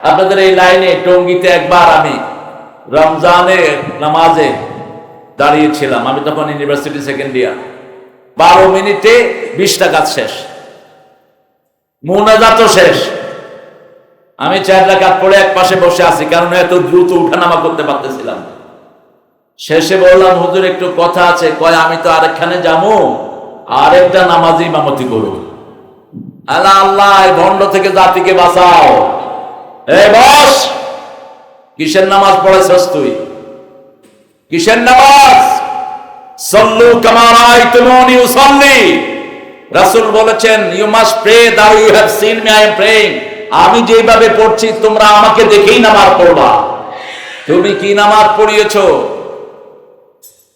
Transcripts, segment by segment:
আপনাদের এই লাইনে টঙ্গীতে একবার আমি রমজানের নামাজে দাঁড়িয়েছিলাম। আমি তখন ইউনিভার্সিটি সেকেন্ড ইয়ার। 12 মিনিটে 20 টাকা শেষ, মুনাজাতও শেষ। আমি 4 রাকাত পড়ে এক পাশে বসে আছি, কারণ এত দ্রুত উঠানামা করতে পারতেছিলাম। শেষে বললাম, হুজুর একটু কথা আছে। কয়, আমি তো আরেকখানে যাবো, আরেকটা নামাজি ইমামতি করব। আল্লাহ আল্লাহ, এই ভণ্ড থেকে জাতিকে বাঁচাও। এই বস, কিসের নামাজ পড়েছস তুই? কিসের নামাজ? সল্লু কামা রাআইতুমুনি উসাল্লি। রাসূল বলেছেন, you must pray that you have seen me I am praying. আমি যেভাবে পড়ছি তোমরা আমাকে দেখেই নামাজ পড়বা। তুমি কি নামাজ পড়িয়েছো?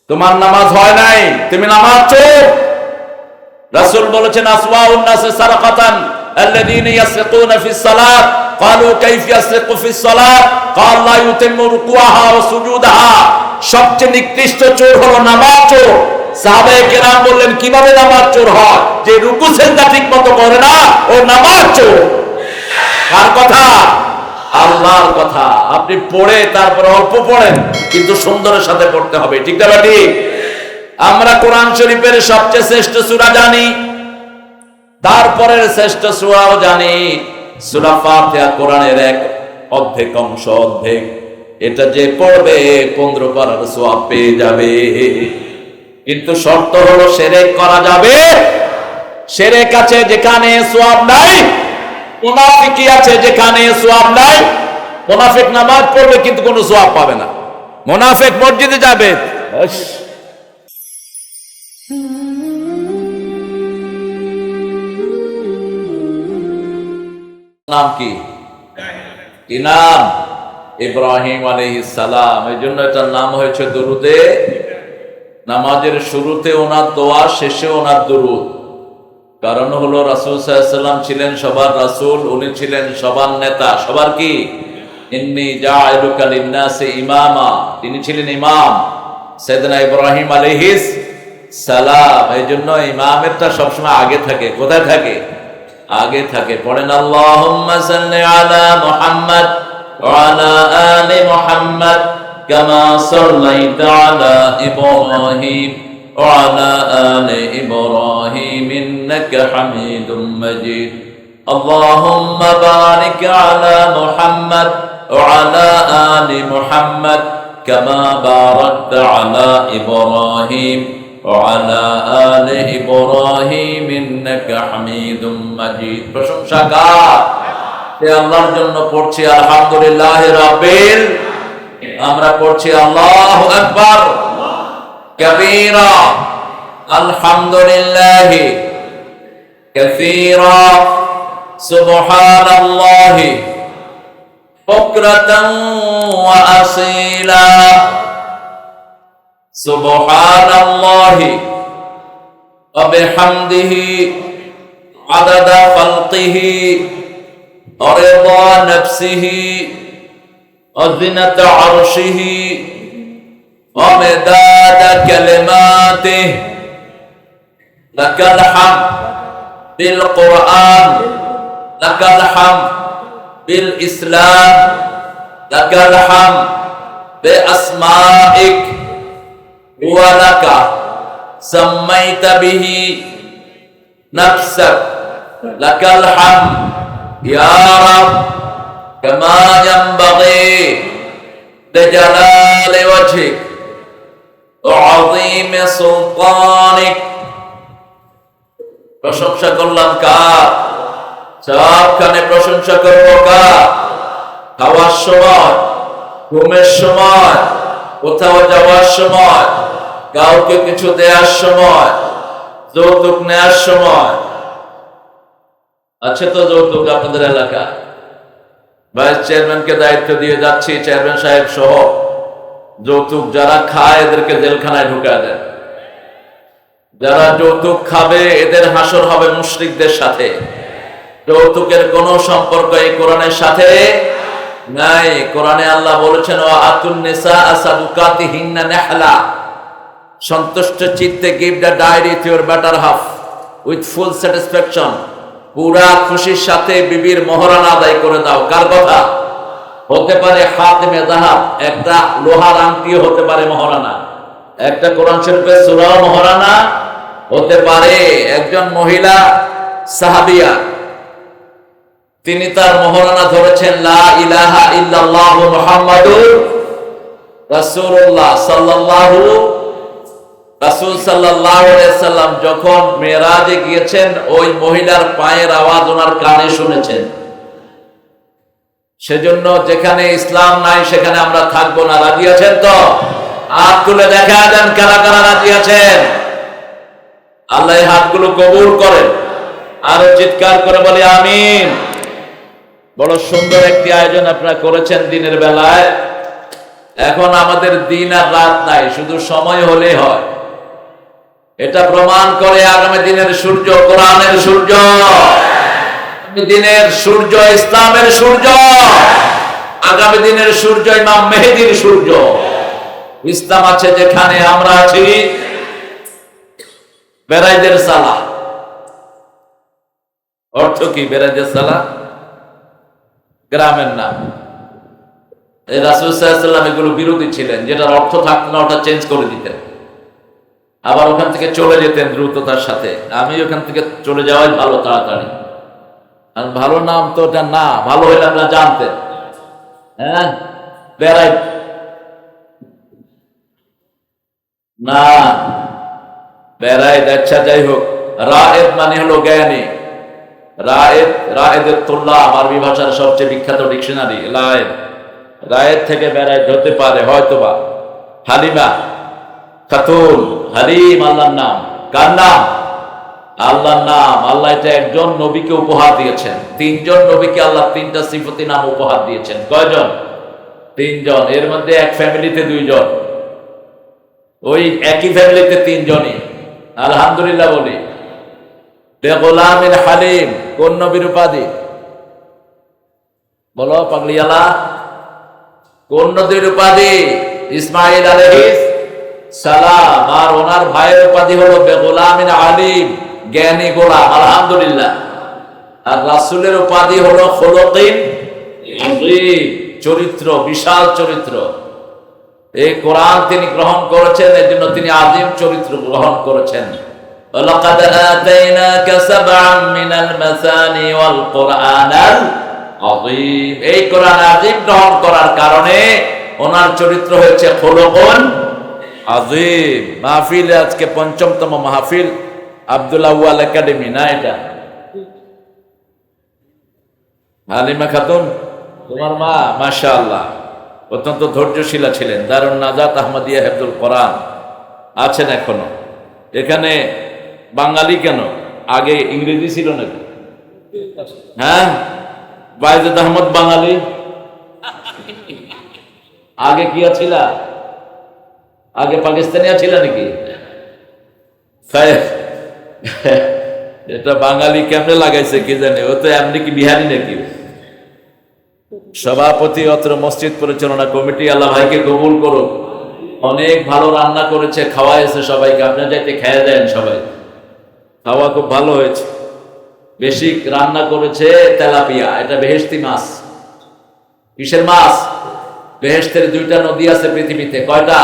তোমার নামাজ হয় নাই, তুমি নামাজ চোর। রাসূল বলেছেন, আসওয়াউন নাস সারাকাতান আল্লাযীনা ইয়াসরিকুনা ফিস সালাত। ক্বালু কাইফা ইয়াসরিকু ফিস সালাত? ক্বাল লা ইউতিম্মু রুকুআহা ওয়া সুজুদাহা। সবচেয়ে নিকৃষ্ট চোর হলো নামাজ চোর। সাহাবায়ে কেরাম বললেন, কিভাবে নামাজ চোর হয়? যে রুকু সিজদা ঠিকমতো করে না, ও নামাজ চোর। কার কথা? আল্লাহর কথা। আপনি পড়ে তারপর অল্প পড়েন, কিন্তু সুন্দরের সাথে পড়তে হবে, ঠিক না ঠিক? আমরা কোরআন শরীফের সবচেয়ে শ্রেষ্ঠ সূরা জানি, তারপরে শ্রেষ্ঠ সূরাও জানি সূরা ফাতিহা। কোরআনের এক অর্ধেক অংশ, অর্ধেক। এটা যে পড়বে 15 পারার সওয়াব পেয়ে যাবে। কিন্তু শর্ত হলো শিরক করা যাবে। শিরক আছে যেখানে সওয়াব নাই, মুনাফিকি আছে যেখানে সওয়াব নাই। মুনাফিক নামাজ পড়বে কিন্তু কোনো সওয়াব পাবে না। মুনাফিক মসজিদে যাবে, নাম কি? কি নাম? ইব্রাহিম আলাইহিস সালাম। এই জন্য এটার নাম হয়েছে দুরুদে। নামাজের শুরুতে ওনার দোয়া, শেষে ওনার দুরুদ। কারণ হলো রাসূল সাল্লাল্লাহু আলাইহি ওয়াসাল্লাম ছিলেন সবার রাসূল, উনি ছিলেন সবার নেতা। সবার কি? ইন্নী জাইলুকা লিন-নাসি ইমামা। তিনি ছিলেন ইমাম, সাইয়েদনা ইব্রাহিম আলাইহিস সালাম। এই জন্য ইমামেরটা সবসময় আগে থাকে। কোথায় থাকে? আগে থাকে। পড়েন, আল্লাহুম্মা সাল্লি আলা মুহাম্মাদ ওয়া আলা আলি মুহাম্মাদ কামা সাল্লাইতা আলা ইব্রাহিম ওয়া আলা আলি ইব্রাহিম ইন্নাকা হামিদুম মাজিদ। আল্লাহুম্মা বারিক আলা মুহাম্মাদ ওয়া আলা আলি মুহাম্মাদ কামা বারাকতা আলা ইব্রাহিম وعلى آل إبراهيم إنك حميد مجيد। প্রশংসা কার? সে আল্লাহর জন্য পড়ছি আলহামদুলিল্লাহি রাব্বিল। আমরা পড়ছি আল্লাহু আকবার কাবীরা, আলহামদুলিল্লাহি কাসীরা, সুবহানাল্লাহি বুকরাতান ওয়া আসীলা। সুবহানাল্লাহি ওয়া বিহামদিহি আদাদা খালকিহি ওয়া রিদা নাফসিহি ওয়া জিনাতা আরশিহি ওয়া মিদাদা কালিমাতিহি। লাকাল হামদ বিল কুরআন, লাকাল হামদ বিল ইসলাম, লাকাল হামদ বিআসমাইক ولك سميت به نفسك لك الحمد يا رب كما ينبغي لجلال وجهك وعظيم سلطانك। প্রশংসা করলাম কার? সবখানে প্রশংসা করব কার? খাওয়ার সময়, ঘুমের সময়, কোথাও যাওয়ার সময়, কাউকে কিছু দেওয়ার সময়, যৌতুক নেওয়ার সময়। আছে তো যৌতুক আপনাদের এলাকা? ভাইস চেয়ারম্যানকে দায়িত্ব দিয়ে যাচ্ছি, চেয়ারম্যান সাহেব সহ। যৌতুক যারা খায় এদেরকে জেলখানায় ঢুকায় দেন। যারা যৌতুক খাবে এদের হাসর হবে মুশরিকদের সাথে। যৌতুকের কোন সম্পর্ক এই কোরআনের সাথে নাই। কোরআনে আল্লাহ বলেছেন, ওয়া আতুন নিসা সাদুকাতিহিন্না নিহলা। সন্তুষ্ট চিত্তে give the dowry to your better half with full satisfaction. পুরা খুশির সাথে বিবির মোহরানা আদায় করে দাও। কার কথা? হতে পারে খাতেমে যাহাব, একটা লোহার আংটিও হতে পারে মহারানা, একটা কোরআন শরীফের সূরাও মহারানা হতে পারে। একজন মহিলা সাহাবিয়া, তিনি তার মহারানা ধরেছেন লা ইলাহা ইল্লাল্লাহু মুহাম্মাদুর রাসূলুল্লাহ সাল্লাল্লাহু, রাসূল সাল্লাল্লাহু আলাইহি সাল্লাম যখন মেরাজে গিয়েছেন ওই মহিলার পায়ের আওয়াজ ওনার কানে শুনেছেন। সেজন্য যেখানে ইসলাম নাই সেখানে আমরা থাকবো না। রাজি আছেন তো? হাত তুলে দেখা দেন কারা কারা রাজি আছেন। আল্লাহ এই হাতগুলো কবুল করেন। আর চিৎকার করে বলি আমিন। বড় সুন্দর একটি আয়োজন আপনারা করেছেন দিনের বেলায়। এখন আমাদের দিন আর রাত নাই, শুধু সময় হলেই হয়। এটা প্রমাণ করে আগামী দিনের সূর্য কোরআনের সূর্য, দিনের সূর্য ইসলামের সূর্য, আগামী দিনের সূর্য ইমাম মেহেদীর সূর্য। ইসলাম আছে যেখানে আমরা আছি। বেরাইদের সালাহ অর্থ কি? বেরাইদের সালাহ গ্রামের নাম। রাসূল সাল্লাল্লাহু আলাইহি ওয়াসাল্লাম এগুলো বিরোধী ছিলেন, যেটার অর্থ থাকতো না ওটা চেঞ্জ করে দিতেন, আবার ওখান থেকে চলে যেতেন দ্রুততার সাথে। আমি ওখান থেকে চলে যাওয়াই ভালো, তাড়াতাড়ি। আর ভালো নাম তো ওটা না, ভালো হইলে আপনারা জানতেন। হ্যাঁ, বেড়াই না, বেড়াই আচ্ছা যাই হোক। রায়েদ মানে হলো জ্ঞানী। রায়েদ, রায়েদের তুল্লাহ আরবি ভাষার সবচেয়ে বিখ্যাত ডিকশনারি। রায়েদ, রায়েদ থেকে বেড়াই হতে পারে হয়তোবা হালিমা খাতুন। হালিম আল্লাহর নাম। কার নাম? আল্লাহর নাম। আল্লাহ এটা একজন নবীকে উপহার দিয়েছেন। তিনজন নবীকে আল্লাহ তিনটা সিফতি নাম উপহার দিয়েছেন। কয়জন? তিনজন। এর মধ্যে এক ফ্যামিলিতে দুইজন, ওই একই ফ্যামিলিতে তিনজনই। আলহামদুলিল্লাহ বলি। গোলামিন হালিম কোন নবীর উপাধি? বলো পাগলিয়ালা, কোন নবীর উপাধি? ইসমাইল আলাইহিস সালাম। আর ওনার ভাইয়ের উপাধি হলো বেগোলামিন আলিম, জ্ঞানী গোলাম। আলহামদুলিল্লাহ। আর রাসূলের উপাধি হলো খুলুকিন আযীম, চরিত্র, বিশাল চরিত্র। এই কোরআন তিনি গ্রহণ করেছেন, এর জন্য তিনি আযীম চরিত্র গ্রহণ করেছেন। ওয়ালাকাদ আতাইনাকা সাবআন মিনাল মাসানি ওয়াল কুরআনাল আযীম। এই কোরআন আযীম গ্রহণ করার কারণে ওনার চরিত্র হয়েছে খুলুকুন আযীম। মাহফিল আজকে পঞ্চমতম মাহফিল আব্দুল আউয়াল একাডেমি না এটা? হালিমা খাতুন তোমার মা? মাশাআল্লাহ, অত্যন্ত ধৈর্যশীলা ছিলেন। দারুন নাজাত আহমদিয়া হেফজুল কোরআন আছেন এখনো। এখানে বাঙালি কেন? আগে ইংরেজি ছিল নাকি? হ্যাঁ, বাইজুদ আহমদ বাঙালি। আগে কি ছিল? আগে পাকিস্তানিয়া ছিল নাকি? এটা বাঙালি কেমনে লাগাইছে কি জানে, ও তো এমনি কি বিহারি নাকি? সভাপতি অত্র মসজিদ পরিচালনা কমিটি, আল্লাহ ভাইকে কবুল করুক। অনেক ভালো রান্না করেছে, খাওয়াইছে সবাইকে। আপনার যাইতে খেয়ে দেন সবাই, খাওয়া খুব ভালো হয়েছে। বেশি রান্না করেছে তেলাপিয়া, এটা বেহেশতি মাছ। কিসের মাছ? বেহেশতের দুইটা নদী আছে পৃথিবীতে। কয়টা?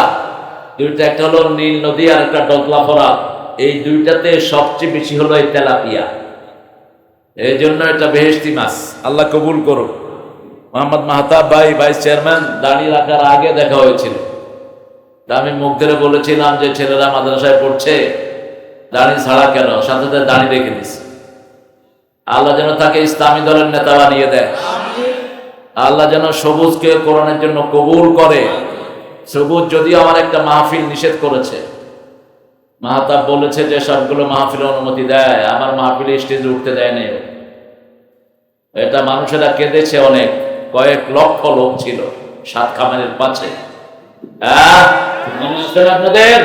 দুইটা। একটা হলো নীল নদী আর একটা ডগলা ফোরাত। এই দুইটাতে সবচেয়ে বেশি হলো এই তেলাপিয়া, এই জন্য এটা বেহেশতি মাছ। আল্লাহ কবুল করুক। মোহাম্মদ মাহতাব ভাই, ভাইস চেয়ারম্যান, দাঁড়িয়ে রাখার আগে দেখা হয়েছিল। আমি মুখ ধরে বলেছিলাম যে ছেলেরা মাদ্রাসায় পড়ছে, দাড়ি ছাড়া কেন? সাথে সাথে দাড়ি রেখে দিস। আল্লাহ যেন তাকে ইসলামী দলের নেতা বানিয়ে দেয়। আল্লাহ যেন সবুজকে কোরআনের জন্য কবুল করে। সবুজ যদিও আমার একটা মাহফিল নিষেধ করেছে, মাহতাব বলেছে যে সবগুলো মাহফিলে অনুমতি দেয়, আমার মাহফিলে স্টেজে উঠতে দেয় নাই। এটা মানুষেরা কেঁদেছে অনেক, কয়েক লক্ষ লোক ছিল সাত খামারের পাশে। হ্যাঁ, আপনাদের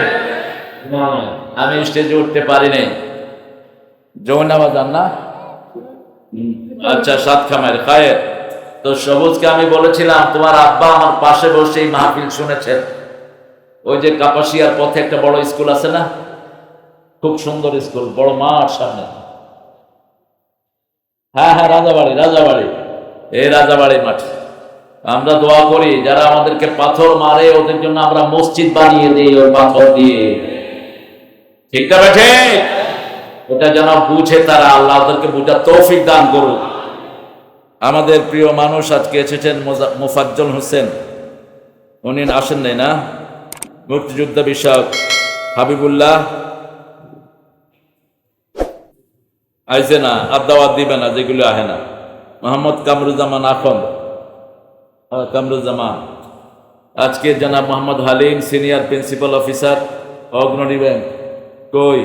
আমি স্টেজে উঠতে পারি নাই। যৌনাবাজান না? আচ্ছা, সাত খামার খায়ের। তো সবুজকে আমি বলেছিলাম তোমার আব্বা আমার পাশে বসে এই মাহফিল শুনেছেন। ওই যে কাপাসিয়ার পথে একটা বড় স্কুল আছে না, খুব সুন্দর স্কুল, বড় মাঠ সামনে। হ্যাঁ হ্যাঁ, রাজাবাড়ি, রাজাবাড়ি, এই রাজাবাড়ি মাঠ। আমরা দোয়া করি যারা আমাদেরকে পাথর মারে ওদের জন্য আমরা মসজিদ বানিয়ে দিই ওই পাথর দিয়ে। ঠিক না বেঠে? এটা যেন বুঝে তারা, আল্লাহ ওদেরকে বুঝার তৌফিক দান করুন। আমাদের প্রিয় মানুষ আজকে এসেছেন মোফাজ্জল হোসেন, উনি আসেন নাই না? মুক্তিযুদ্ধ বিষয়ক হাবিবুল্লাহ আইসে না, আর দাওয়াত দিবে না যেগুলো আহে না। মোহাম্মদ কামরুজ্জামান আখন্দ, কামরুজ্জামান। আজকে জনাব Mohammad Halim, senior principal officer Agrani bank. কই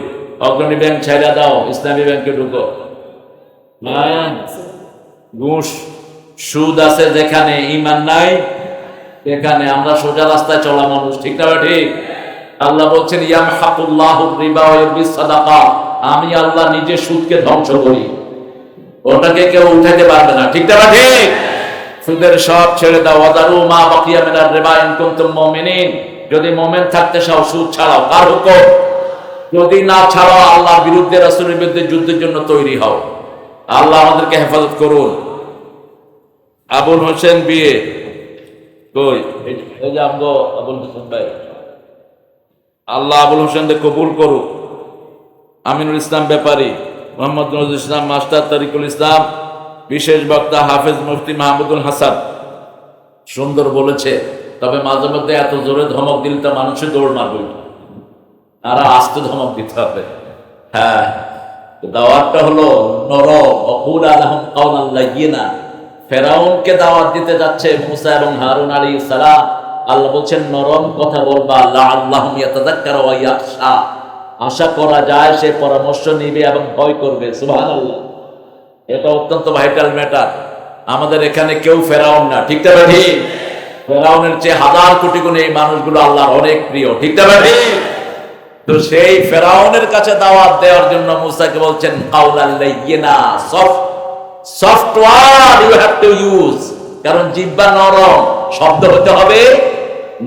অগ্রণী ব্যাংক ছাইড়া দাও, ইসলামী ব্যাংকে ঢুকো। হ্যাঁ, ঘুষ সুদ আছে যেখানে, ইমান নাই এখানে। আমরা সোজা রাস্তায় চলা মানুষ, ঠিক না? ঠিক। আল্লাহ বলছেন ইয়ামহাকুল্লাহু রিবা ওয়া ইউরবিস সাদাকা, আমি আল্লাহ নিজে সুদকে ধ্বংস করি, ওটাকে কেউ উঠাতে পারবে না, ঠিক না? ঠিক। সুদের সব ছেড়ে দাও। ওয়াদারু মা বাকিয়া মিনার রিবা ইন কুনতুম মুমিনিন, যদি মুমিন থাকতে চাও সুদ ছাড়াও। কার হুকুম? যদি না ছাড়াও আল্লাহর বিরুদ্ধে, রাসূলের বিরুদ্ধে যুদ্ধের জন্য তৈরি হও। আল্লাহ আমাদেরকে হেফাজত করুন। আবুল হোসেন বিয়ে কই? এই যে আমগো আবুল হোসেন ভাই, আল্লাহ আবুল হোসেনকে কবুল করুক। আমিনুল ইসলাম ব্যাপারী, মোহাম্মদ নজরুল ইসলাম মাস্টার, তারিকুল ইসলাম, বিশেষ বক্তা হাফেজ মুফতি মাহমুদুল হাসান। সুন্দর বলেছে, তবে মাঝে মধ্যে এত জোরে ধমক দিলে তো মানুষের দৌড় মারবে, আর আস্তে ধমক দিতে হবে। হ্যাঁ, দাওয়াতটা হলো নরম, অকুল আলহম কাউলান লাইয়িনা। ফেরাউনকে দাওয়াত দিতে যাচ্ছে মুসা এবং হারুন আলাইহিস সালাম। আল্লাহ বলছেন নরম কথা বলবা, লাআল্লাহুম ইয়াতাযাক্কারু ওয়া ইয়াখশা, আশা করা যায় সে পরামর্শ নিবে এবং ভয় করবে। সুবহানাল্লাহ, এটা অত্যন্ত ভাইটাল ম্যাটার। আমাদের এখানে কেউ ফেরাউন না, ঠিক না? ঠিক। ফেরাউনের চেয়ে হাজার কোটি গুণে এই মানুষগুলো আল্লাহর অনেক প্রিয়, ঠিক না? ঠিক। তো সেই ফেরাউনের কাছে দাওয়াত দেওয়ার জন্য মুসাকে বলছেন কাউলান লাইয়িনা, soft word you have to use, কারণ জিহ্বা নরম, শব্দ হতে হবে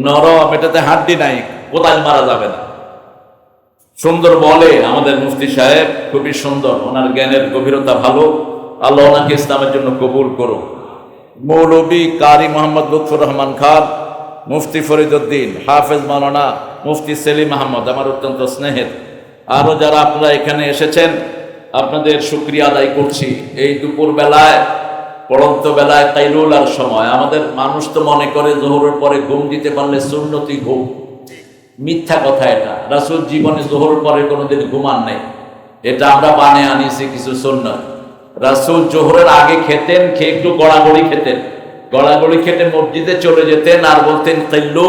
নরম, এটাতে হাড্ডি নাই, কোদাল মারা যাবে না। সুন্দর বলে আমাদের মুফতি সাহেব, খুবই সুন্দর, ওনার জ্ঞানের গভীরতা ভালো। আল্লাহ ওনাকে ইসলামের জন্য কবুল করুন। মৌলবী কারি মোহাম্মদ লুৎফুর রহমান খান, মুফতি ফরিদউদ্দিন, হাফেজ মাওলানা মুফতি সেলিম আহমদ, আমার অত্যন্ত স্নেহের। আরো যারা আপনারা এখানে এসেছেন, আপনাদের শুকরিয়া আদায় করছি। এই দুপুর বেলায়, পড়ন্ত বেলায়, কাইলুলার সময় আমাদের মানুষ তো মনে করে জোহরের পরে ঘুম দিতে পারলে সুন্নতি ঘুম। মিথ্যা কথা এটা। রাসূল জীবনে জোহরের পরে কোনোদিন ঘুমান নাই, এটা আমরা বানিয়ে আনিছি কিছু সুন্নাত। রাসূল জোহরের আগে খেতেন, খেয়ে একটু গড়াগড়ি খেতেন, গড়াগড়ি খেতে মসজিদে চলে যেতেন আর বলতেন কিল্লু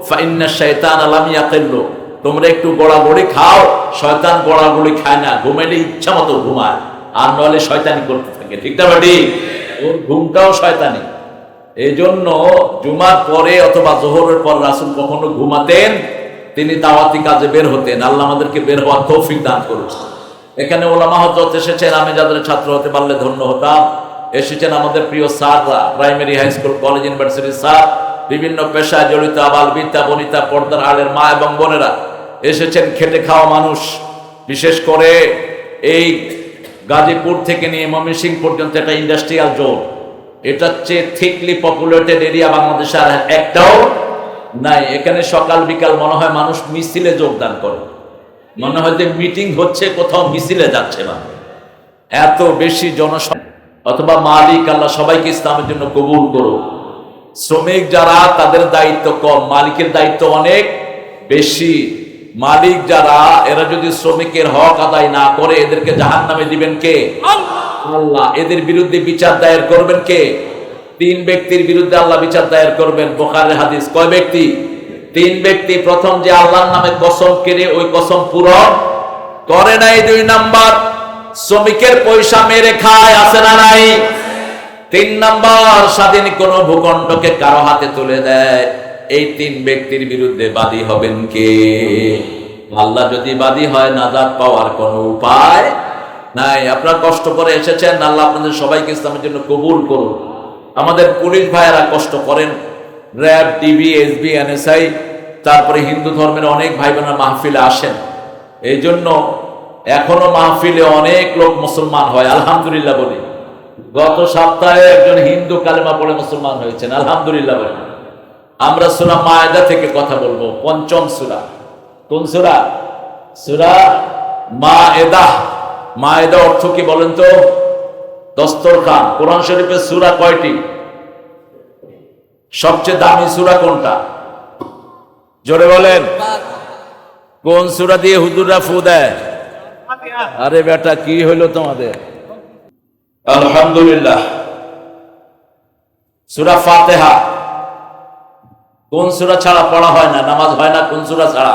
ফাইন্না শাইতানা লাম ইয়াকিল্লু, তোমরা একটু গড়াগড়ি খাও, শয়তান গড়াগড়ি খায় না, ঘুমাইলে ইচ্ছা মতো ঘুমায়, আর নইলে শয়তানি করতে থাকে, ঠিক না? বাড়ি ওর ঘুমটাও শয়তানি। এই জন্য জুমার পরে অথবা জোহরের পর রাসূল কখনো ঘুমাতেন, তিনি দাওয়াতি কাজে বের হতেন। আল্লাহ আমাদেরকে বের হওয়ার তৌফিক দান করুন। এখানে ওলামা হযরত এসেছেন, আমি যাদের ছাত্র হতে পারলে ধন্য হতাম। এসেছেন আমাদের প্রিয় স্যাররা, প্রাইমারি, হাই স্কুল, কলেজ, ইউনিভার্সিটির স্যার, বিভিন্ন পেশায় জড়িত আবাল বিদ্যা বনিতা, পর্দার আলের মা এবং বোনেরা এসেছেন। খেটে খাওয়া মানুষ, বিশেষ করে এই গাজীপুর থেকে নিয়ে ময়মনসিংহ পর্যন্ত একটা ইন্ডাস্ট্রিয়াল জোন, এটা চেয়ে থিকলি পপুলেটেড এরিয়া বাংলাদেশে আর একটাও নাই। এখানে সকাল বিকাল মনে হয় মানুষ মিছিলে যোগদান করে, মনে হয় যে মিটিং হচ্ছে, কোথাও মিছিলে যাচ্ছে না, এত বেশি জনসংখ্যা। অথবা মালিক আল্লাহ সবাইকে ইসলামের জন্য কবুল করো। শ্রমিক যারা, তাদের দায়িত্ব কম, মালিকের দায়িত্ব অনেক বেশি। মালিক যারা, এরা যদি শ্রমিকের হক আদায় না করে, এদেরকে জাহান্নামে দিবেন কে? আল্লাহ। এদের বিরুদ্ধে বিচার দায়ের করবেন কে? 3 ব্যক্তির বিরুদ্ধে আল্লাহ বিচার দায়ের করবেন। বুখারীর হাদিস। কয় ব্যক্তি? 3 ব্যক্তি। প্রথম, যে আল্লাহর নামে কসম কেড়ে ওই কসম পূরণ করে নাই। 2 নাম্বার, শ্রমিকের পয়সা মেরে খায়, আছে না নাই? 3 নাম্বার, স্বাধীন কোন ভূখণ্ডকে কারো হাতে তুলে দেয়। এই 3 ব্যক্তির বিরুদ্ধে বাদী হবেন কে? আল্লাহ। যদি বাদী হয়, নাজাত পাওয়ার কোনো উপায় নাই। আপনারা কষ্ট করে এসেছেন, আল্লাহ আপনাদের সবাইকে ইসলামের জন্য কবুল করুন। আমাদের পুলিশ ভাইয়েরা কষ্ট করেন, র্যাব, ডিবি, এসবি, এনএসআই, তারপরে হিন্দু ধর্মের অনেক ভাই বোনেরা মাহফিলে আসেন। এই জন্য এখনো মাহফিলে অনেক লোক মুসলমান হয়, আলহামদুলিল্লাহ বলি। গত সপ্তাহে একজন হিন্দু কালেমা পড়ে মুসলমান হয়েছেন, আলহামদুলিল্লাহ বলেন। আমরা সূরা মায়েদা থেকে কথা বলবো, পঞ্চম সূরা। কোন সূরা? সূরা মায়েদা। মায়েদা অর্থ কি বলেন তো? দস্তরখান। কোরআন শরীফের সূরা কয়টি? সবচেয়ে দামি সূরা কোনটা? জোরে বলেন। কোন সূরা দিয়ে হুজুররা ফু দেয়? আরে বেটা, কি হইলো তোমাদের? আলহামদুলিল্লাহ। সূরা ফাতিহা। কোন সূরা ছাড়া পড়া হয় না, নামাজ হয় না? কোন সূরা ছাড়া?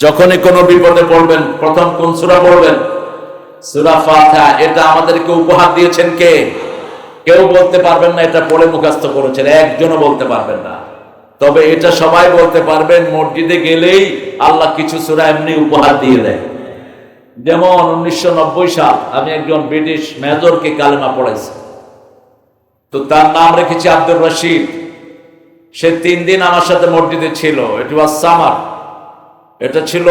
যখনই কোনো বিপদে পড়বেন প্রথম কোন সূরা পড়বেন? সূরা ফাতিহা। এটা আমাদেরকে উপহার দিয়েছেন কে? কেউ বলতে পারবেন না এটা পড়ে মুখস্থ করেছেন, একজনও বলতে পারবেন না। তবে এটা সবাই বলতে পারবেন, মসজিদে গেলেই আল্লাহ কিছু সূরা এমনি উপহার দিয়ে দেয়। যেমন 1990 সাল আমি একজন ব্রিটিশ মেজরকে কালেমা পড়াইছি, তো তার নাম রেখেছি আব্দুর রশিদ। সে 3 দিন আমার সাথে মসজিদে ছিল। এটা ওয়াজ সামার, এটা ছিল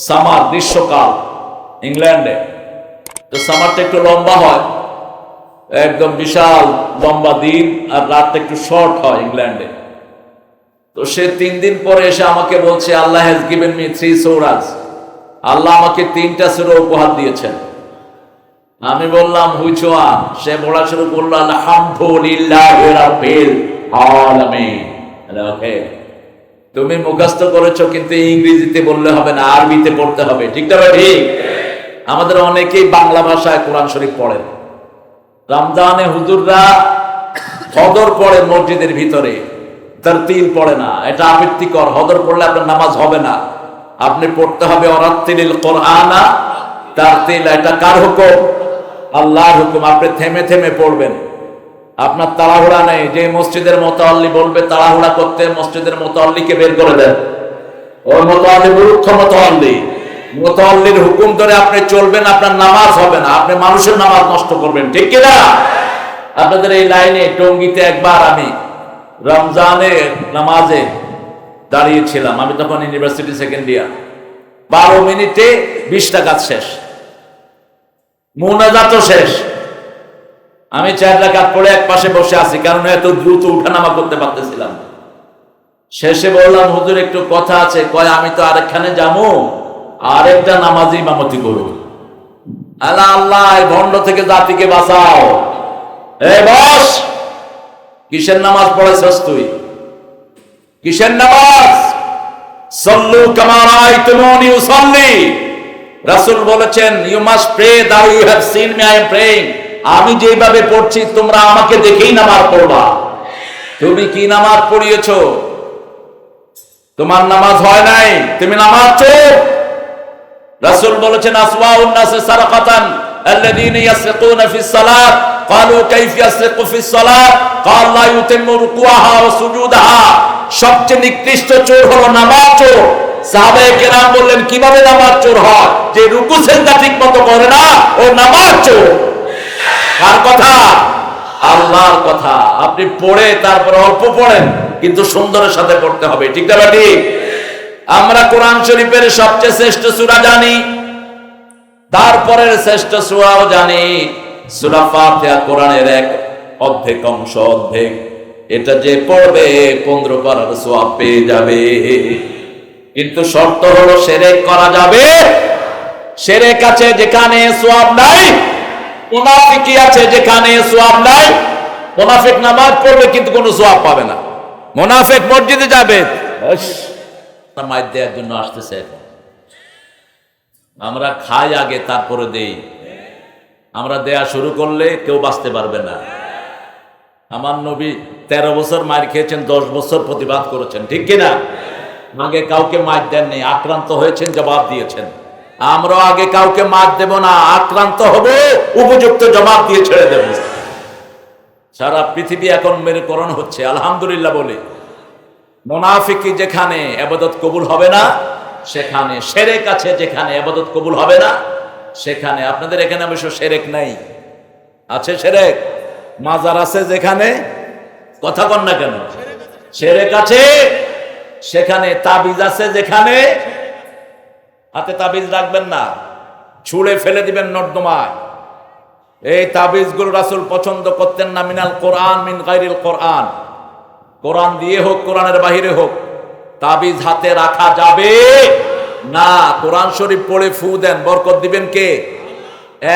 সামার, গ্রীষ্মকাল ইংল্যান্ডে। তো সামারটা একটু লম্বা হয়, একদম বিশাল লম্বা দিন, আর রাতটা একটু শর্ট হয় ইংল্যান্ডে। তো সে 3 দিন পরে এসে আমাকে বলছে, আল্লাহ হ্যাজ গিভেন মি 3 সূরাস। আল্লাহ আমাকে 3টা সূরা উপহার দিয়েছেন। আমি বললাম হুইচ ওয়ান? সে বলা শুরু করলো, আলহামদুলিল্লাহি রাব্বিল আলামিন। ওকে, তুমি মুখস্থ করেছো, কিন্তু ইংরেজিতে বললে হবে না, আরবিতে পড়তে হবে। ঠিক না ভাই? ঠিক। আমাদের অনেকেই বাংলা ভাষায় কোরআন শরীফ পড়েন। রমজানে হুজুররা হদর পড়ে মসজিদের ভিতরে, তারতিল পড়ে না। এটা আপত্তিকর। হদর পড়লে আপনার নামাজ হবে না। আপনি পড়তে হবে ওয়ারাত্তিলিল কুরআনা তারতিলা। এটা কার হুকুম? আল্লাহর হুকুম। আপনি থেমে থেমে পড়বেন, আপনার তাড়াহুড়া নেই। যে মসজিদের মুতাল্লি বলবে তাড়াহুড়া করতে, মসজিদের মুতাল্লিকে বের করে দেন। ওই মুতাল্লি মূর্খ মুতাল্লি। মুতাল্লির হুকুম ধরে আপনি চলবেন, আপনার নামাজ হবে না, আপনি মানুষের নামাজ নষ্ট করবেন। ঠিক কিনা? আপনাদের এই লাইনে টঙ্গীতে একবার আমি রমজানের নামাজে দাঁড়িয়েছিলাম। আমি তখন ইউনিভার্সিটি সেকেন্ড ইয়ার। 12 মিনিটে 20 রাকাত শেষ, মুনাজাতও শেষ। আমি 4 রাকাত পড়ে এক পাশে বসে আছি, কারণ এত দ্রুত উঠানামা করতে পারতেছিলাম। শেষে বললাম, হুজুর একটু কথা আছে। কয়, আমি তো আরেকখানে যাবো, আরেকটা নামাজি ইমামতি করব। আল্লাহ আল্লাহ, এই ভণ্ড থেকে জাতিকে বাঁচাও। এই বস, কিসের নামাজ পড়েছস তুই? কিসের নামাজ? সল্লু কামা রাআইতুমুনি উসাল্লি। রাসূল বলেছেন, ইউ মাস্ট প্রে দাও you have seen me I am praying. আমি যেভাবে পড়ছি তোমরা আমাকে দেখেই নামাজ পড়বা। তুমি কি নামাজ পড়িয়েছো? তোমার নামাজ হয় নাই, তুমি নামাজ চোর। রাসূল বলেছেন, আসওয়াউন নাস সারাকাতান আল্লাযীনা ইয়াসরিকুনা ফিস সালাত। ক্বালু কাইফা ইয়াসরিকু ফিস সালাত? ক্বাল লা ইউতিম্মু রুকুআহা ওয়া সুজুদাহা। সবচেয়ে নিকৃষ্ট চোর হলো নামাজ চোর। সাহাবায়ে কেরাম বললেন, কিভাবে নামাজ চোর হয়? যে রুকু সিজদা ঠিকমতো করে না, ও নামাজ চোর। কার কথা? আল্লাহর কথা। আপনি পড়ে তারপর অল্প পড়েন, কিন্তু সুন্দরের সাথে পড়তে হবে। ঠিক না ঠিক? আমরা কোরআন শরীফের সবচেয়ে শ্রেষ্ঠ সূরা জানি, তারপরের শ্রেষ্ঠ সূরাও জানি। সূরা ফাতিহা কোরআনের এক অর্ধেক অংশ, অর্ধেক। এটা যে পড়বে 15 পারার সওয়াব পেয়ে যাবে। কিন্তু শর্ত হলো শিরক করা যাবে। শিরক আছে যেখানে সওয়াব নাই, মুনাফিকি আছে যেখানে সওয়াব নাই। মুনাফিক নামাজ পড়বে কিন্তু কোনো সওয়াব পাবে না। মুনাফিক মসজিদে যাবে, মাইর দেওয়ার জন্য আসতেছে। এখন আমরা খাই আগে, তারপরে দেই। আমরা দেয়া শুরু করলে কেউ বাঁচতে পারবে না। আমার নবী 13 বছর মার খেয়েছেন, 10 বছর প্রতিবাদ করেছেন। ঠিক কিনা? আগে কাউকে মার দেননি, আক্রান্ত হয়েছেন, জবাব দিয়েছেন। আমরা আগে কাউকে মার দেব না, আক্রান্ত হবে, উপযুক্ত জবাব দিয়ে ছেড়ে দেব। সারা পৃথিবী এখন মেরুকরণ হচ্ছে, আলহামদুলিল্লাহ বলে। মুনাফিকি যেখানে ইবাদত কবুল হবে না সেখানে, শিরক আছে যেখানে ইবাদত কবুল হবে না সেখানে। আপনাদের এখানে অবশ্য শিরক নাই, আছে শিরক। মাজার আছে যেখানে, কথা বল না কেন? শিরক আছে সেখানে। তাবিজ আছে যেখানে, হাতে তাবিজ রাখবেন না, ছুঁড়ে ফেলে দিবেন নর্দমায়। এই তাবিজগুলো রাসূল পছন্দ করতেন না। মিনাল কোরআন মিন গায়রিল কোরআন, কোরআন দিয়ে হোক কোরআনের বাহিরে হোক তাবিজ হাতে রাখা যাবে না। কোরআন শরীফ পড়ে ফু দেন, বরকত দিবেন কে?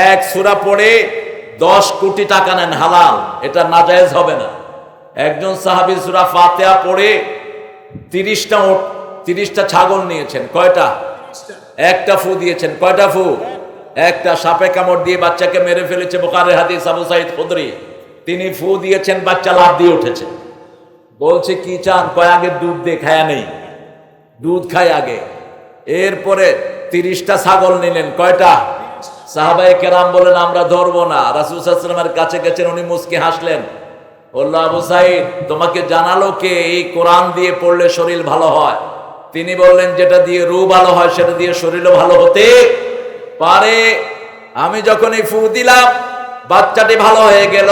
এক সূরা পড়ে 10 কোটি টাকা নেন, হালাল, এটা নাজায়েজ হবে না। একজন সাহাবী সূরা ফাতিহা পড়ে 30টা ছাগল নিয়েছেন, কয়টা? একটা ফু দিয়েছেন, কয়টা ফু? একটা। সাপে কামড় দিয়ে বাচ্চাকে মেরে ফেলেছে, বুখারীর হাদিস, আবু সাঈদ খুদরি, তিনি ফু দিয়েছেন, বাচ্চা লাফ দিয়ে উঠেছে। বলছে কি চান? কয় আগে দুধ দিয়ে খায়া নেই, দুধ খাই আগে। এরপরে 30টা ছাগল নিলেন, কয়টা? সাহাবায়ে কেরাম বলেন আমরা ধরবো না। রাসূল সাল্লাল্লাহু আলাইহি ওয়াসাল্লামের কাছে গেছেন, উনি মুস্কি হাসলেন, বলল আবু সাঈদ তোমাকে জানালো কে এই কোরআন দিয়ে পড়লে শরীর ভালো হয়? তিনি বললেন যেটা দিয়ে রূহ ভালো হয় সেটা দিয়ে শরীরও ভালো হতে পারে। আমি যখন এই ফু দিলাম বাচ্চাটি ভালো হয়ে গেল,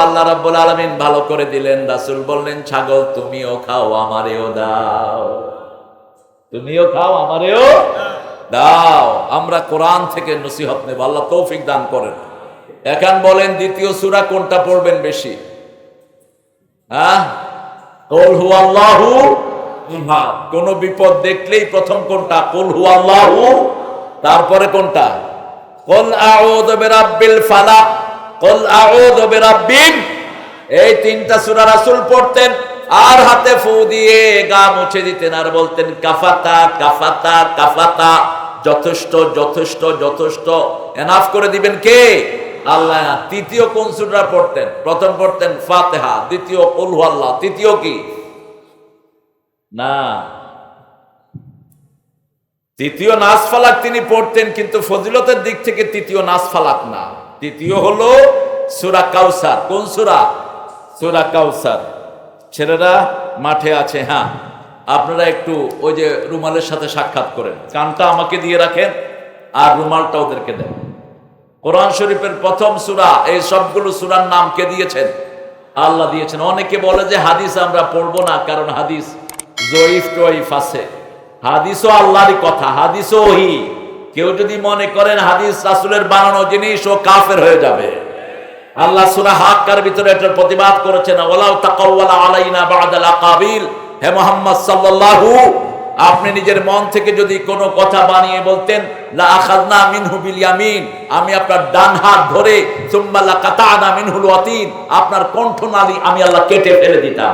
আল্লাহ রাব্বুল আলামিন ভালো করে দিলেন। রাসূল বললেন ছাগল তুমিও খাও আমারেও দাও, তুমিও খাও আমারেও দাও। আমরা কোরআন থেকে নসিহত নেব, আল্লাহ তৌফিক দান করেন। এখন বলেন দ্বিতীয় সূরা কোনটা পড়বেন বেশি? কুল হুয়াল্লাহু আহাদ। কোন বিপদ দেখলেই প্রথম কোনটা? কুল হুয়াল্লাহু, তারপরে কোনটা? কুল আউযু বিরাব্বিল ফালাক, কুল আউযু বিরাব্বিন। এই 3টা সূরা রাসূল পড়তেন আর হাতে ফু দিয়ে গা মুছে দিতেন আর বলতেন কাফাতা কাফাতা কাফাতা, যথেষ্ট যথেষ্ট যথেষ্ট, এনাফ করে দিবেন কে? আল্লাহ। তৃতীয় কোন সূরা পড়তেন? প্রথম পড়তেন ফাতিহা, দ্বিতীয় কুল হুয়াল্লাহ, তৃতীয় কি? না, তৃতীয় নাস ফালাক তিনি পড়তেন, কিন্তু ফজিলতের দিক থেকে তৃতীয় নাস ফালাক না। তৃতীয় হলো সূরা কাউসার। কোন সূরা? সূরা কাউসার। ছেলেরা মাঠে আছে, হ্যাঁ আপনারা একটু ওই যে রুমালের সাথে সাক্ষাৎ করেন, কানটা আমাকে দিয়ে রাখেন আর রুমালটা ওদেরকে দেন। কোরআন শরীফের প্রথম সূরা, এই সবগুলো সূরার নাম কে দিয়েছেন? আল্লাহ দিয়েছেন। অনেকে বলে যে হাদিস আমরা পড়বো না, কারণ হাদিস জয়ীফ টয়ীফ আছে। হাদিসও আল্লাহরই কথা, হাদিসও ওহী। কেউ যদি মনে করেন হাদিস রাসূলের বানানো জিনিস, ও কাফের হয়ে যাবে। আল্লাহ সূরা হাক্কার ভিতরে এটার প্রতিবাদ করেছেন, ওয়ালাউ তাকাওয়ালা আলাইনা বা'দাল আকাবিল। হে মুহাম্মদ সাল্লাল্লাহু, আপনি নিজের মন থেকে যদি কোনো কথা বানিয়ে বলতেন, লা আখাযনা মিনহু বিল ইয়ামিন, আমি আপনার ডান হাত ধরে, সুম্মা লাকাতা'না মিনহুল ওয়াতিন, আপনার কণ্ঠনালী আমি আল্লাহ কেটে ফেলে দিতাম।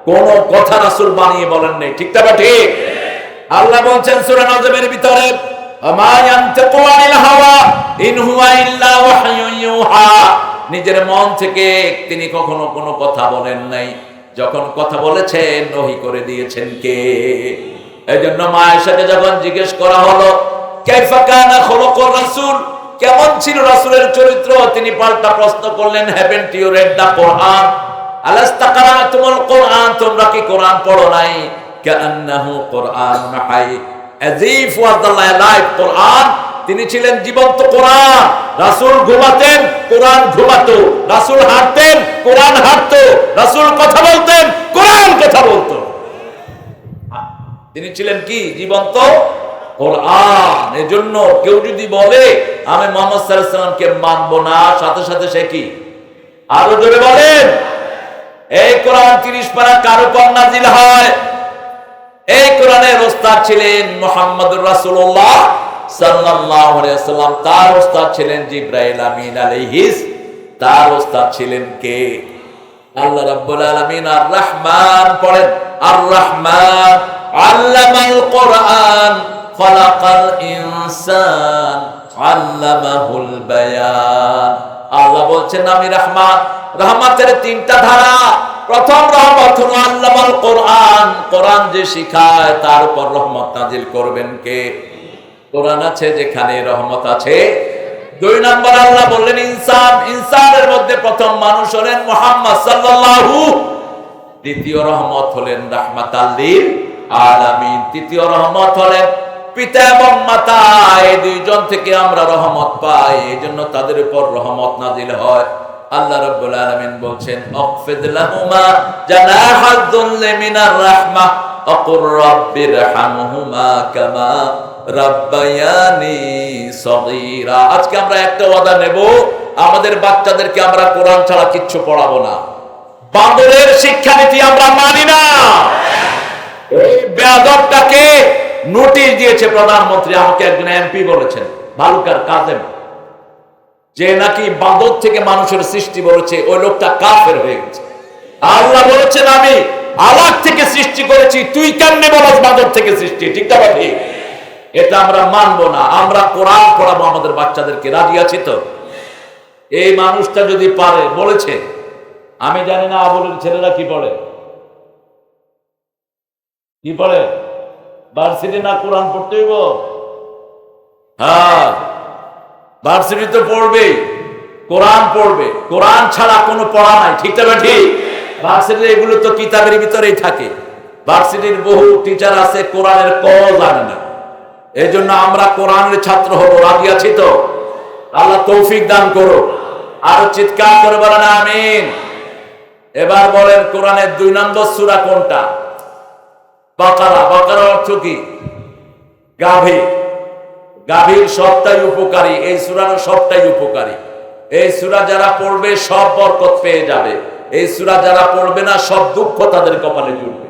কোন কথা রাসূল বানিয়ে বলেন নাই, ঠিক না ঠিক? আল্লাহ বলছেন সূরা নাজমের ভিতরে, আমা ইয়ানতিকু আনিল হাওয়া ইন হুয়া ইল্লা ওয়াহয়ুন ইউহা। নিজের মন থেকে তিনি কখনো কোনো কথা বলেন নাই, যখন কথা বলেছেন ওহী করে দিয়েছেন কে? এইজন্য মা আয়েশাকে যখন জিজ্ঞেস করা হলো কাইফা কানা খুলুকুর রাসূল, কেমন ছিল রাসূলের চরিত্র, তিনি পাল্টা প্রশ্ন করলেন, haven't you read the Quran? আলাস্তা কারাতুমুল কোরআন, তোমরা কি কোরআন পড়ো নাই? কান্নাহু কোরআনুন হাই, as if was the live Quran. তিনি ছিলেন জীবন্ত কোরআন। রাসূল ঘুমাতেন, কোরআন ঘুমাতো। রাসূল হাঁটতেন, কোরআন হাঁটতো। রাসূল কথা বলতেন, কোরআন কথা বলতো। তিনি ছিলেন কি? জীবন্ত কোরআন। এজন্য কেউ যদি বলে আমি মুহাম্মদ সাল্লাল্লাহু আলাইহি ওয়াসাল্লামকে মানবো না, সাথে সাথে সে কি? আরো জোরে বলেন। এই কোরআন 30 পারা কার উপর নাজিল হয়? এই কোরআনের ওস্তাদ ছিলেন মুহাম্মদুর রাসূলুল্লাহ সাল্লাল্লাহু আলাইহি ওয়াসাল্লাম। তার ওস্তাদ ছিলেন জিবরাইল আমিন আলাইহিস। তার ওস্তাদ ছিলেন কে? আল্লাহ রাব্বুল আলামিন আর রহমান পড়েন, আর রহমান আল্লামাল কোরআন খালাকাল ইনসান আল্লামাহুল বায়ান। আল্লাহ বলছেন আমি রহমান। রহমতের 3টা ধারা। প্রথম রহমত হলো আল্লামাল কোরআন, কোরআন যে শিখায় তার উপর রহমত নাজিল করবেন কে? কোরআন আছে যেখানে রহমত আছে। 2 নম্বর আল্লাহ বললেন ইনসান, ইনসানের মধ্যে প্রথম মানুষ হলেন মুহাম্মদ সাল্লাল্লাহু। দ্বিতীয় রহমত হলেন রাহমাতাল লিল আলামিন। তৃতীয় রহমত হলেন পিতা এবং মাতা, এই 2 জন থেকে আমরা রহমত পাই, এজন্য তাদের উপর রহমত নাজিল হয়। আল্লাহ রাব্বুল আলামিন বলছেন অকফিদ লাহুমা জানাহাদ যুল্লি মিনার রাহমাহ আকুর রাব্বিরহামহুমা কামা রাব্বায়ানি সগীরা। আজকে আমরা একটা ওয়াদা নেব, আমাদের বাচ্চাদেরকে আমরা কোরআন ছাড়া কিচ্ছু পড়াবো না। বান্দরের শিক্ষানীতি আমরা মানি না। এই বেয়াদবটাকে নোটিশ দিয়েছে প্রধানমন্ত্রী, আমাকে একজন এমপি বলেছেন, ভালুকার কাদেম, যে নাকি বান্দর থেকে মানুষের সৃষ্টি বলেছে, ওই লোকটা কাফের হয়ে গেছে। আল্লাহ বলেছেন আমি আলাগ থেকে সৃষ্টি করেছি, তুই কেমনে বলছ বান্দর থেকে সৃষ্টি? ঠিক না ঠিক? এটা আমরা মানবো না। আমরা কোরআন পড়াবো আমাদের বাচ্চাদেরকে, রাজি আছি তো? এই মানুষটা যদি পারে, বলেছে, আমি জানি না আবুলের ছেলেরা কি পড়ে, কি পড়ে, ভার্সিটি না কোরআন পড়তে হইব? হ্যাঁ, ভার্সিটি তো পড়বে, কোরআন পড়বে, কোরআন ছাড়া কোনো পড়া নাই। ঠিক না ঠিক? ভার্সিটির এগুলো তো কিতাবের ভিতরেই থাকে। ভার্সিটির বহু টিচার আছে কোরআনের ক জানে না, এই জন্য আমরা কোরআনের ছাত্র হবো, রাজি আছি তো? আল্লাহ তৌফিক দান করো। আরো চিৎকার করে বলেন আমিন। এবার বলেন কোরআনের 2 নম্বর সূরা কোনটা? বাকারা। বাকারা অর্থ কি? গাভী। গাভীর সবটাই উপকারী, এই সূরার সবটাই উপকারী। এই সূরা যারা পড়বে সব বরকত পেয়ে যাবে, এই সূরা যারা পড়বে না সব দুঃখ তাদের কপালে জুটবে।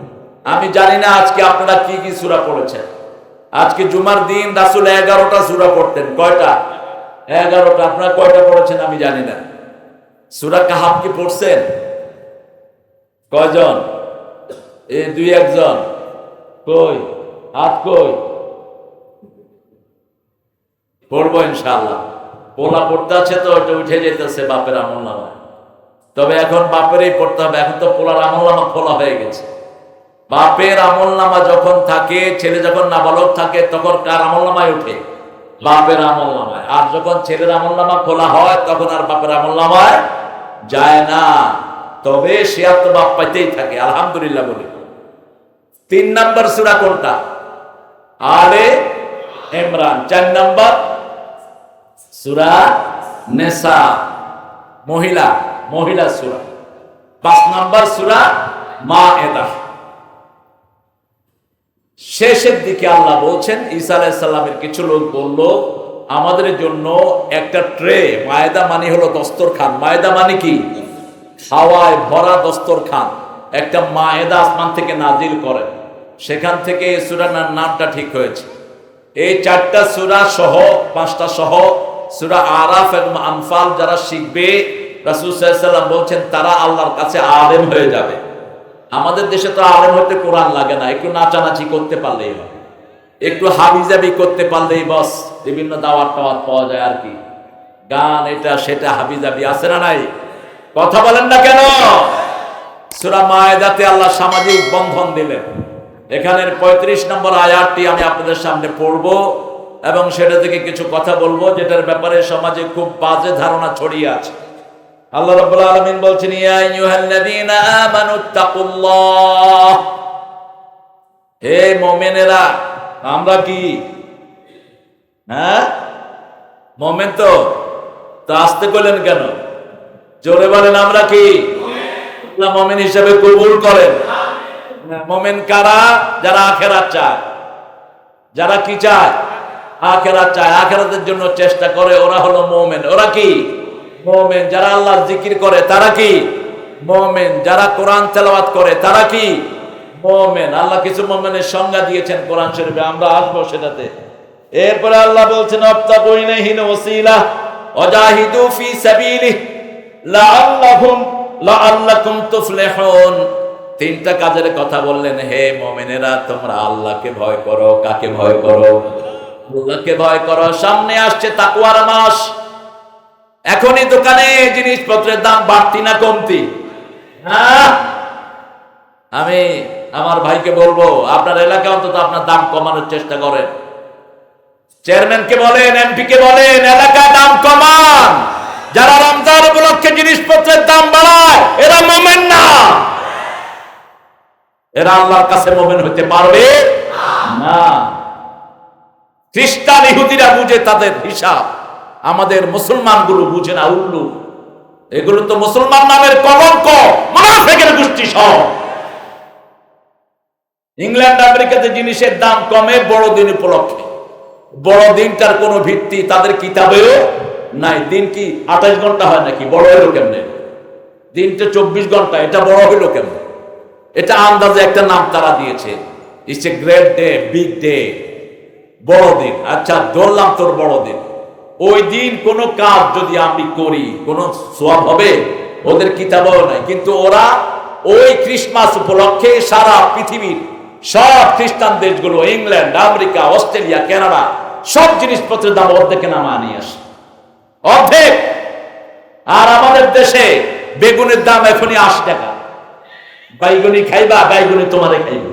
আমি জানি না আজকে আপনারা কি কি সূরা পড়েছেন। আজকে জুমার দিন রাসূল 11টা সূরা পড়তেন। কয়টা? 11টা। আপনারা কয়টা পড়েছেন আমি জানি না। সূরা কাহাফ কি পড়ছেন? কয়জন? এই 2-1 জন। কই হাত কই? পড়বো ইনশাআল্লাহ। পোলা পড়তে আছে তো ওটা উঠে যেতেছে বাপের আমলনামায়। তবে এখন বাপেরই পড়তে হবে, এখন তো পোলার আমলনামা খোলা হয়ে গেছে। বাপের আমলনামা যখন থাকে, ছেলে যখন নাবালক থাকে তখন কার আমলনামায় উঠে? বাপের আমলনামায়। আর যখন ছেলের আমলনামা খোলা হয় তখন আর বাপের আমলনামায় যায় না। তবে সে আর তো বাপ পাইতেই থাকে, আলহামদুলিল্লাহ বলি। 3 নম্বর সূরা কোনটা? আলে ইমরান। 4 নম্বর সূরা নিসা, মহিলা, মহিলা সূরা। 5 নম্বর সূরা মায়েদা। শেষের দিকে আল্লাহ বলছেন, ঈসা আলাইহিস সালামের কিছু লোক বলল আমাদের জন্য একটা ট্রে, মায়েদা মানে হলো দস্তরখান। মায়েদা মানে কি? খাওয়ায় ভরা দস্তরখান। একটা মায়েদা আসমান থেকে নাজিল করেন, সেখান থেকে এই সূরার নামটা ঠিক হয়েছে। এই 4টা সূরা সহ, 5টা সহ সূরা আরাফ এবং আনফাল যারা শিখবে, রাসূল সাল্লাল্লাহু আলাইহি ওয়াসাল্লাম বলছেন তারা আল্লাহর কাছে আলেম হয়ে যাবে। আমাদের দেশে তো আলেম হতে কোরআন লাগে না, একটু নাচানাচি করতে পারলেই হয়, একটু হাবিজাবি করতে পারলেই বস, বিভিন্ন দাওয়াত টাওয়াত পাওয়া যায় আর কি, গান এটা সেটা হাবিজাবি আছে না নাই? কথা বলেন না কেন? সূরা মায়েদাতে আল্লাহ সামাজিক বন্ধন দিলেন। এখানের 35 নম্বর আয়াতটি আমি আপনাদের সামনে পড়ব এবং সেটা থেকে কিছু কথা বলবো, যেটার ব্যাপারে সমাজে খুব বাজে ধারণা ছড়িয়ে আছে। আল্লাহ রাব্বুল আলামিন বলছেন, ইয়া আইয়ুহাল্লাযীনা আমানুত্তাকুল্লাহ, হে মুমিনেরা। আমরা কি? হ্যাঁ, মুমিন তো আস্তে কইলেন কেন? জোরে বলেন আমরা কি? আল্লাহ মুমিন হিসেবে কবুল করেন। মুমিন কারা? যারা আখিরাত চায়। যারা কি চায়? আখিরাত চায়, আখিরাতের জন্য চেষ্টা করে, ওরা হলো মুমিন। ওরা কি? মুমিন। যারা আল্লাহর জিকির করে তারা কি? মুমিন। যারা কোরআন তেলাওয়াত করে তারা কি? মুমিন। আল্লাহ কিছু মুমিনের সংজ্ঞা দিয়েছেন কোরআন শরীফে, আমরা আসবো সেটাতে। এরপরে আল্লাহ বলছেন, আবতাগু ইলাইহিল ওয়াসিলা ওয়াজাহিদু ফি সাবিলিহি লাআল্লাকুম তুফলিহুন। 3টা কাজের কথা বললেন, হে মুমিনেরা তোমরা আল্লাহকে ভয় করো। কাকে ভয় করো? আল্লাহকে ভয় করো। সামনে আসছে তাকওয়ার মাস। এখনই দোকানে জিনিসপত্রের দাম বাড়তি না কমতি? হ্যাঁ, আমি আমার ভাইকে বলবো আপনার এলাকা অন্তত আপনার দাম কমানোর চেষ্টা করেন। চেয়ারম্যানকে বলেন, এমপি কে বলেন, এলাকায় দাম কমান। যারা রমজান উপলক্ষে জিনিসপত্রের দাম বাড়ায় এরা মুমিন না, এরা আল্লাহর কাছে মুমিন হতে পারবে না। খ্রিস্টান ইহুদিরা বুঝে তাদের হিসাব, আমাদের মুসলমানগুলো বুঝে না। উল্লু, এগুলো তো মুসলমান নামের কলঙ্ক, মুনাফিকের গোষ্ঠী সব। ইংল্যান্ড আমেরিকাতে জিনিসের দাম কমে বড়দিন উপলক্ষে। বড়দিনটার কোনো ভিত্তি তাদের কিতাবেও নাই। দিন কি 28 ঘন্টা হয় নাকি? বড় হইলো কেমনে? দিনটা 24 ঘন্টা, এটা বড় হইলো কেমনে? এটা আন্দাজে একটা নাম তারা দিয়েছে, it's a great day, big day, বড়দিন। আচ্ছা ধরলাম তোর বড়দিন, ওই দিন কোনো কাজ যদি আমি করি কোনো সওয়াব হবে? ওদের কিতাবেও নাই। কিন্তু ওরা ওই ক্রিসমাস উপলক্ষে সারা পৃথিবীর সব খ্রিস্টান দেশগুলো, ইংল্যান্ড, আমেরিকা, অস্ট্রেলিয়া, কানাডা, সব জিনিসপত্রের দাম অর্ধেকে নামা নিয়ে আসে, অর্ধেক। আর আমাদের দেশে বেগুনের দাম এখনই 80 টাকা। বাইগুনি খাইবা, বাইগুনি তোমারে খাইব।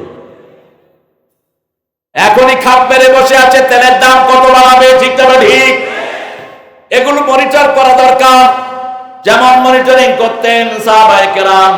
এখনই খাপ মেরে বসে আছে, তেলের দাম কত বাড়াবে, ঠিক না ঠিক? এগুলো মনিটর করা দরকার, যেমন মনিটরিং করতেন সাহাবায়ে কেরাম।